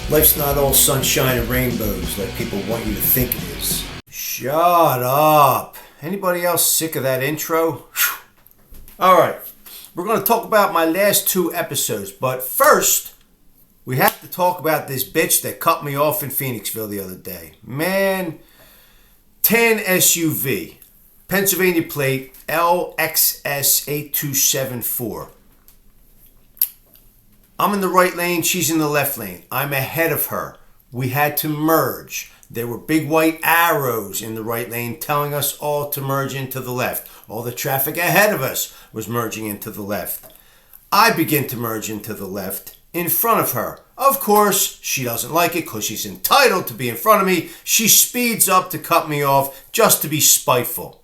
Life's not all sunshine and rainbows like people want you to think it is. Shut up. Anybody else sick of that intro? Alright, we're going to talk about my last two episodes, but first, we have to talk about this bitch that cut me off in Phoenixville the other day. Man, 10 SUV, Pennsylvania plate, LXS8274. I'm in the right lane, she's in the left lane. I'm ahead of her. We had to merge. There were big white arrows in the right lane telling us all to merge into the left. All the traffic ahead of us was merging into the left. I begin to merge into the left in front of her. Of course, she doesn't like it because she's entitled to be in front of me. She speeds up to cut me off just to be spiteful.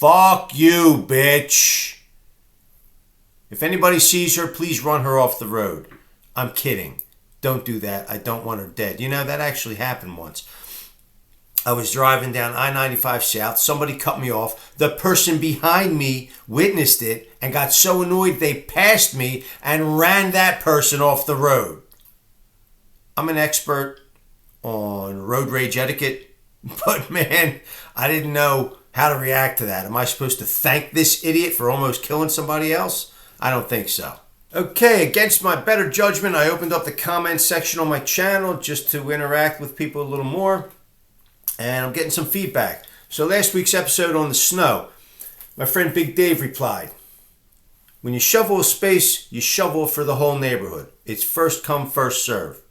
Fuck you, bitch. If anybody sees her, please run her off the road. I'm kidding. Don't do that. I don't want her dead. You know, that actually happened once. I was driving down I-95 South. Somebody cut me off. The person behind me witnessed it and got so annoyed they passed me and ran that person off the road. I'm an expert on road rage etiquette, but man, I didn't know how to react to that. Am I supposed to thank this idiot for almost killing somebody else? I don't think so. Okay, against my better judgment, I opened up the comment section on my channel just to interact with people a little more. And I'm getting some feedback. So last week's episode on the snow, my friend Big Dave replied, when you shovel a space, you shovel for the whole neighborhood. It's first come, first serve.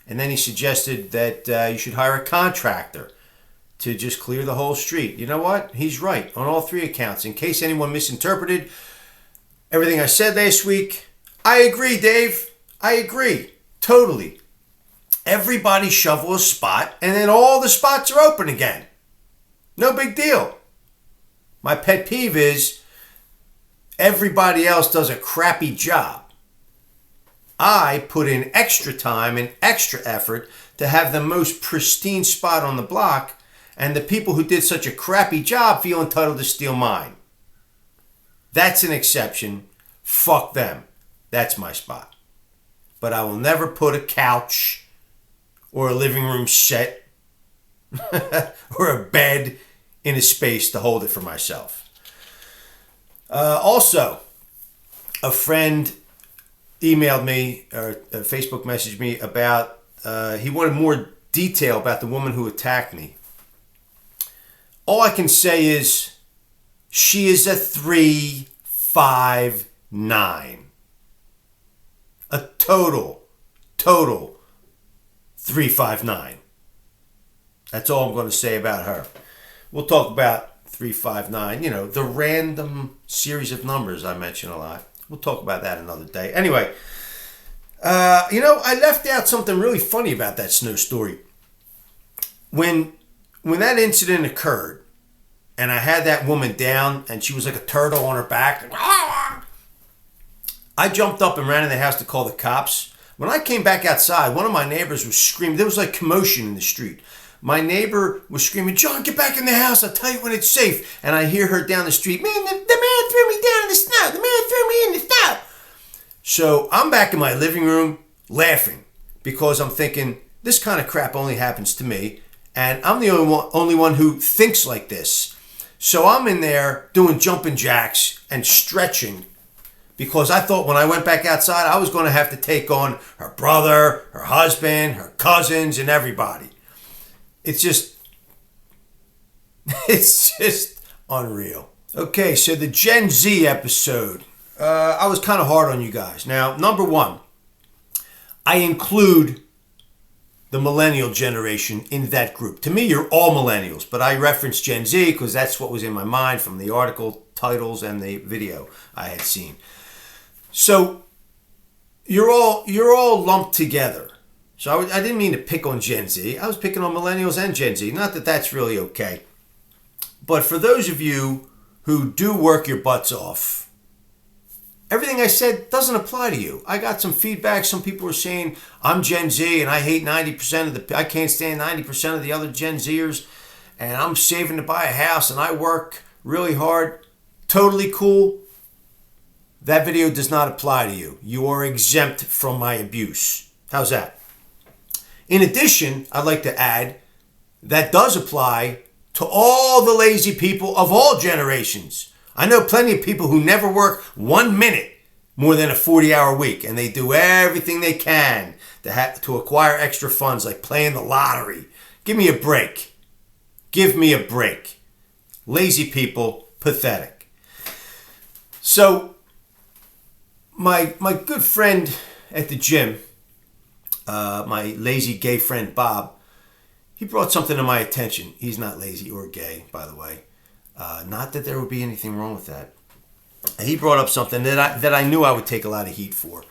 And then he suggested that you should hire a contractor to just clear the whole street. You know what? He's right on all three accounts. In case anyone misinterpreted everything I said last week, I agree, Dave. I agree. Totally. Everybody shovel a spot and then all the spots are open again. No big deal. My pet peeve is everybody else does a crappy job. I put in extra time and extra effort to have the most pristine spot on the block, and the people who did such a crappy job feel entitled to steal mine. That's an exception. Fuck them. That's my spot. But I will never put a couch or a living room set or a bed in a space to hold it for myself. Also, a friend emailed me or Facebook messaged me about, he wanted more detail about the woman who attacked me. All I can say is she is a 3'5'9". A total 3'5'9". That's all I'm going to say about her. We'll talk about 3'5'9", you know, the random series of numbers I mention a lot. We'll talk about that another day. Anyway, I left out something really funny about that snow story. When that incident occurred, and I had that woman down, and she was like a turtle on her back, I jumped up and ran in the house to call the cops. When I came back outside, one of my neighbors was screaming. There was like commotion in the street. My neighbor was screaming, John, get back in the house. I'll tell you when it's safe. And I hear her down the street, man, the man threw me down in the snow. The man threw me in the snow. So I'm back in my living room laughing because I'm thinking, this kind of crap only happens to me. And I'm the only one who thinks like this. So I'm in there doing jumping jacks and stretching because I thought when I went back outside, I was going to have to take on her brother, her husband, her cousins, and everybody. It's just unreal. Okay, so the Gen Z episode. I was kind of hard on you guys. Now, number one, I include the millennial generation in that group. To me, you're all millennials, but I reference Gen Z because that's what was in my mind from the article titles and the video I had seen. So you're all lumped together. So I didn't mean to pick on Gen Z. I was picking on millennials and Gen Z. Not that that's really okay. But for those of you who do work your butts off, everything I said doesn't apply to you. I got some feedback. Some people were saying, I'm Gen Z and I hate 90% I can't stand 90% of the other Gen Zers. And I'm saving to buy a house and I work really hard. Totally cool. That video does not apply to you. You are exempt from my abuse. How's that? In addition, I'd like to add that does apply to all the lazy people of all generations. I know plenty of people who never work 1 minute more than a 40-hour week, and they do everything they can to acquire extra funds, like playing the lottery. Give me a break. Give me a break. Lazy people, pathetic. So, my good friend at the gym, my lazy gay friend Bob, he brought something to my attention. He's not lazy or gay, by the way. Not that there would be anything wrong with that. He brought up something that I knew I would take a lot of heat for,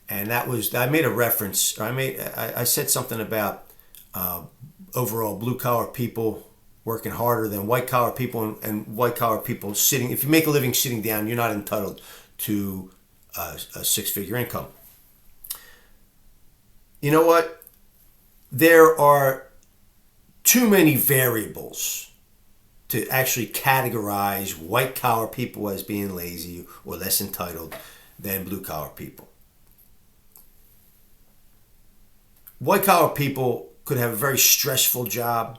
and that was, I made a reference. I said something about overall blue collar people working harder than white collar people, and white collar people sitting. If you make a living sitting down, you're not entitled to a six-figure income. You know what? There are too many variables to actually categorize white collar people as being lazy or less entitled than blue collar people. White collar people could have a very stressful job.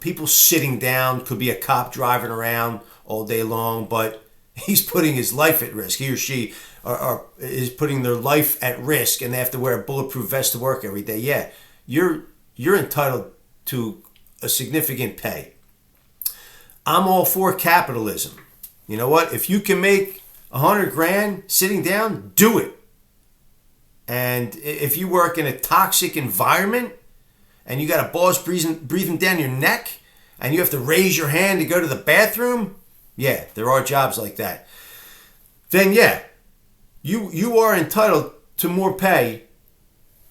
People sitting down could be a cop driving around all day long, but he's putting his life at risk. He or she is putting their life at risk, and they have to wear a bulletproof vest to work every day. Yeah, you're entitled to a significant pay. I'm all for capitalism. You know what? If you can make $100,000 sitting down, do it. And if you work in a toxic environment and you got a boss breathing down your neck and you have to raise your hand to go to the bathroom, yeah, there are jobs like that. Then yeah, you are entitled to more pay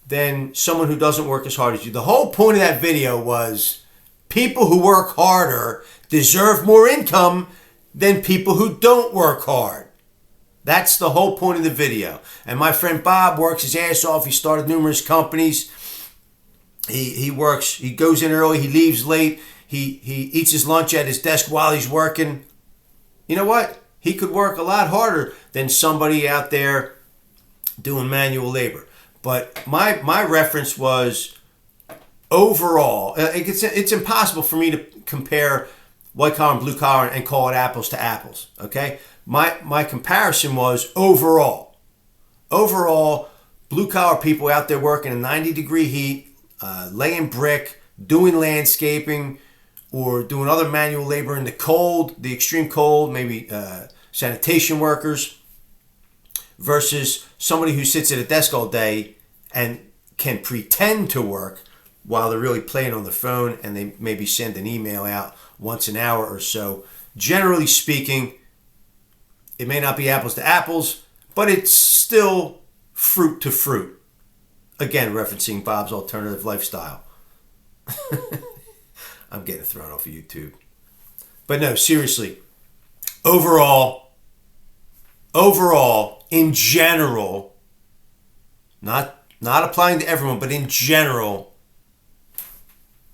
than someone who doesn't work as hard as you. The whole point of that video was people who work harder deserve more income than people who don't work hard. That's the whole point of the video. And my friend Bob works his ass off. He started numerous companies. He works, he goes in early, he leaves late, he eats his lunch at his desk while he's working. You know what? He could work a lot harder than somebody out there doing manual labor. But my reference was overall. It's impossible for me to compare white collar and blue collar and call it apples to apples. Okay, my comparison was overall. Overall, blue collar people out there working in 90-degree heat, laying brick, doing landscaping, or doing other manual labor in the cold, the extreme cold, maybe sanitation workers, versus somebody who sits at a desk all day and can pretend to work while they're really playing on the phone, and they maybe send an email out once an hour or so. Generally speaking, it may not be apples to apples, but it's still fruit to fruit. Again, referencing Bob's alternative lifestyle. I'm getting thrown off of YouTube. But no, seriously, overall, in general, not applying to everyone, but in general,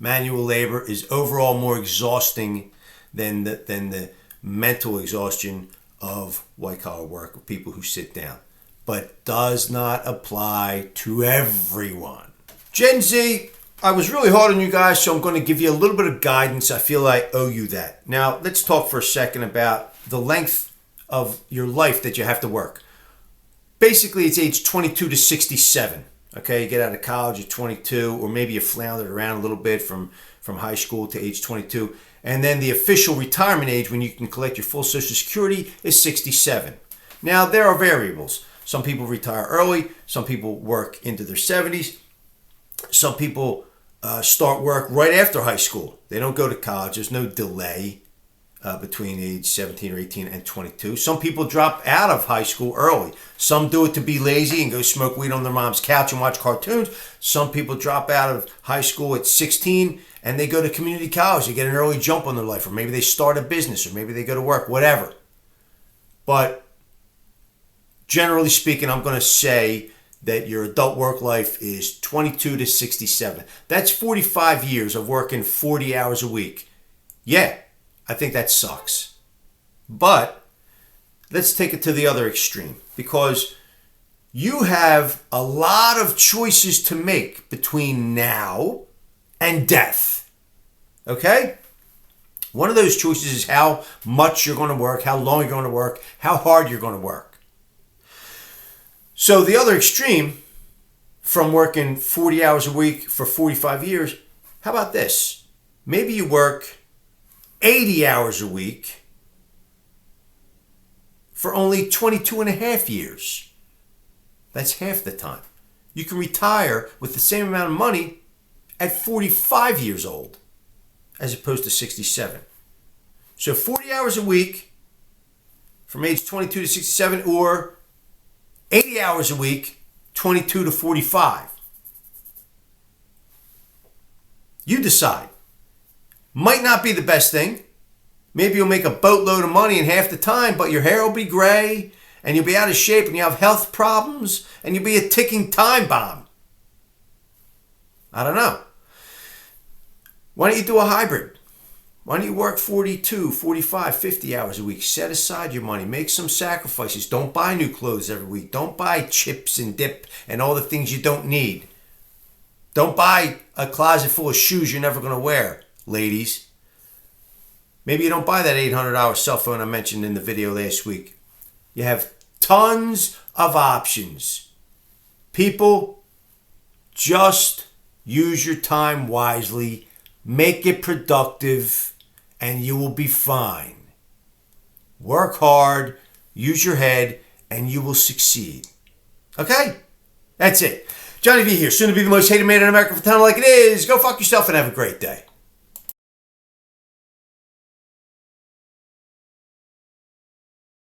manual labor is overall more exhausting than the mental exhaustion of white-collar work, of people who sit down. But does not apply to everyone. Gen Z, I was really hard on you guys, so I'm going to give you a little bit of guidance. I feel I owe you that. Now, let's talk for a second about the length of your life that you have to work. Basically, it's age 22 to 67. Okay, you get out of college at 22, or maybe you floundered around a little bit from high school to age 22. And then the official retirement age when you can collect your full Social Security is 67. Now, there are variables. Some people retire early. Some people work into their 70s. Some people start work right after high school. They don't go to college. There's no delay between age 17 or 18 and 22. Some people drop out of high school early. Some do it to be lazy and go smoke weed on their mom's couch and watch cartoons. Some people drop out of high school at 16 and they go to community college. They get an early jump on their life, or maybe they start a business, or maybe they go to work, whatever. But generally speaking, I'm going to say that your adult work life is 22 to 67. That's 45 years of working 40 hours a week. Yeah, I think that sucks. But let's take it to the other extreme, because you have a lot of choices to make between now and death. Okay? One of those choices is how much you're going to work, how long you're going to work, how hard you're going to work. So the other extreme, from working 40 hours a week for 45 years, how about this? Maybe you work 80 hours a week for only 22 and a half years. That's half the time. You can retire with the same amount of money at 45 years old as opposed to 67. So 40 hours a week from age 22 to 67, or 80 hours a week, 22 to 45. You decide. Might not be the best thing. Maybe you'll make a boatload of money in half the time, but your hair will be gray, and you'll be out of shape, and you have health problems, and you'll be a ticking time bomb. I don't know. Why don't you do a hybrid? Why don't you work 42, 45, 50 hours a week? Set aside your money. Make some sacrifices. Don't buy new clothes every week. Don't buy chips and dip and all the things you don't need. Don't buy a closet full of shoes you're never going to wear, ladies. Maybe you don't buy that $800 cell phone I mentioned in the video last week. You have tons of options. People, just use your time wisely, make it productive, and you will be fine. Work hard, use your head, and you will succeed. Okay? That's it. Johnny V here, soon to be the most hated man in America for talent like it is. Go fuck yourself and have a great day.